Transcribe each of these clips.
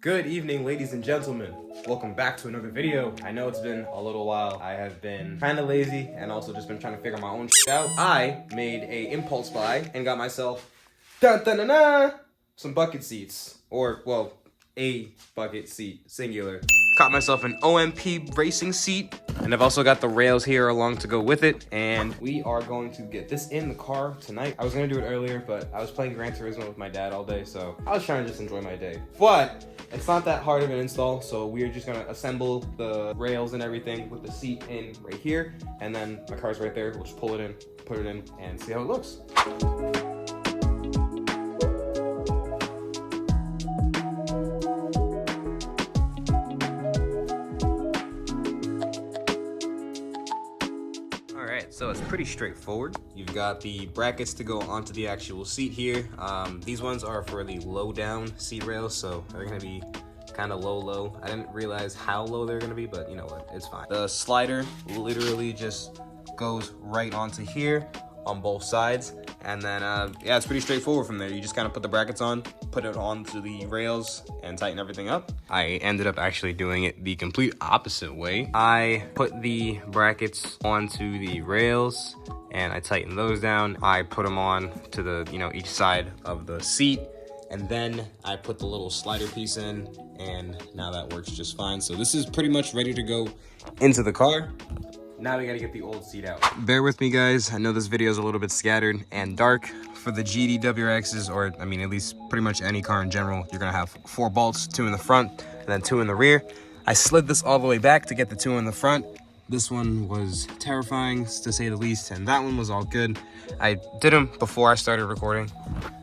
Good evening, ladies and gentlemen. Welcome back to another video. I know it's been a little while. I have been kind of lazy and also just been trying to figure my own shit out. I made a impulse buy and got myself some bucket seats. Or, well, a bucket seat, singular. Caught myself an OMP racing seat. And I've also got the rails here along to go with it. And we are going to get this in the car tonight. I was gonna do it earlier, but I was playing Gran Turismo with my dad all day, so I was trying to just enjoy my day. But it's not that hard of an install, so we're just gonna assemble the rails and everything with the seat in right here. And then my car's right there. We'll just pull it in, put it in, and see how it looks. So it's pretty straightforward. You've got the brackets to go onto the actual seat here. These ones are for the low down seat rails, so they're gonna be kind of low. I didn't realize how low they're gonna be, but you know what, it's fine. The slider literally just goes right onto here on both sides. And then, yeah, it's pretty straightforward from there. You just kind of put the brackets on, put it onto the rails, and tighten everything up. I ended up actually doing it the complete opposite way. I put the brackets onto the rails, and I tightened those down. I put them on to the, each side of the seat, and then I put the little slider piece in, and now that works just fine. So this is pretty much ready to go into the car. Now we gotta get the old seat out. Bear with me, guys. I know this video is a little bit scattered and dark. For the GD WRXs, or I mean, at least pretty much any car in general, you're gonna have 4 bolts, 2 in the front and then 2 in the rear. I slid this all the way back to get the 2 in the front. This one was terrifying, to say the least, and that one was all good. I did them before I started recording,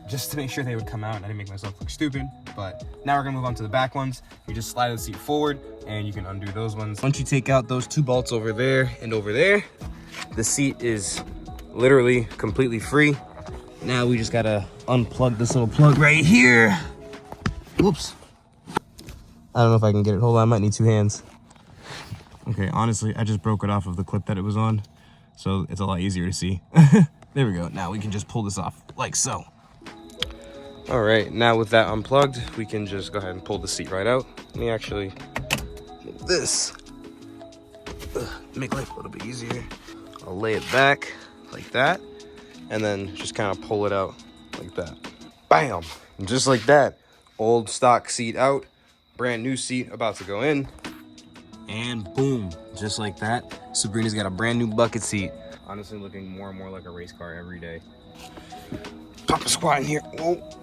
just to make sure they would come out and I didn't make myself look stupid. But now we're gonna move on to the back ones. You just slide the seat forward and you can undo those ones. Once you take out those 2 bolts over there and over there, the seat is literally completely free. Now we just gotta unplug this little plug right here. Whoops. I don't know if I can get it. Hold on, I might need 2 hands. Okay, honestly, I just broke it off of the clip that it was on, so it's a lot easier to see. There we go. Now we can just pull this off like so. All right, now with that unplugged, we can just go ahead and pull the seat right out. Let me actually move this. Make life a little bit easier. I'll lay it back like that, and then just kind of pull it out like that. Bam! And just like that, old stock seat out, brand new seat about to go in, and boom, just like that, Sabrina's got a brand new bucket seat. Honestly, looking more and more like a race car every day. Pop a squat in here. Whoa.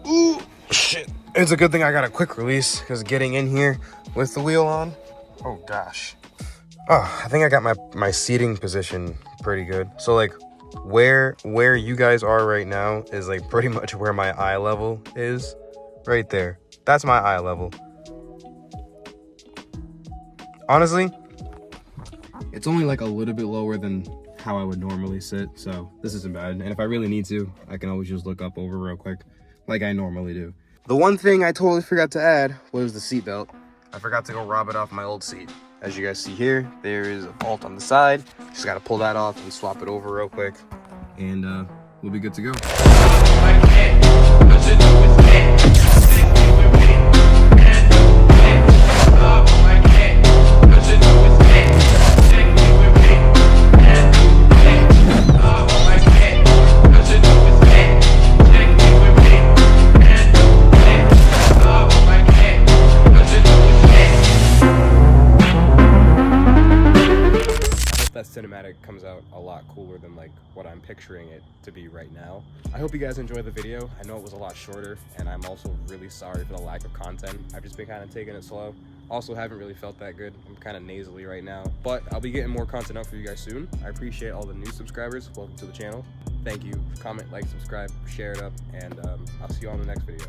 Ooh, shit. It's a good thing I got a quick release, because getting in here with the wheel on, oh gosh. Oh, I think I got my seating position pretty good. So like where you guys are right now is like pretty much where my eye level is. Right there. That's my eye level. Honestly, it's only like a little bit lower than how I would normally sit, so this isn't bad. And if I really need to, I can always just look up over real quick like I normally do. The one thing I totally forgot to add was the seat belt. I forgot to go rob it off my old seat. As you guys see here, there is a bolt on the side. Just gotta pull that off and swap it over real quick, and we'll be good to go. Cinematic comes out a lot cooler than like what I'm picturing it to be right now. I hope you guys enjoyed the video. I know it was a lot shorter, and I'm also really sorry for the lack of content. I've just been kind of taking it slow. Also haven't really felt that good. I'm kind of nasally right now, but I'll be getting more content out for you guys soon. I appreciate all the new subscribers. Welcome to the channel. Thank you. Comment, like, subscribe, share it up, and I'll see you on the next video.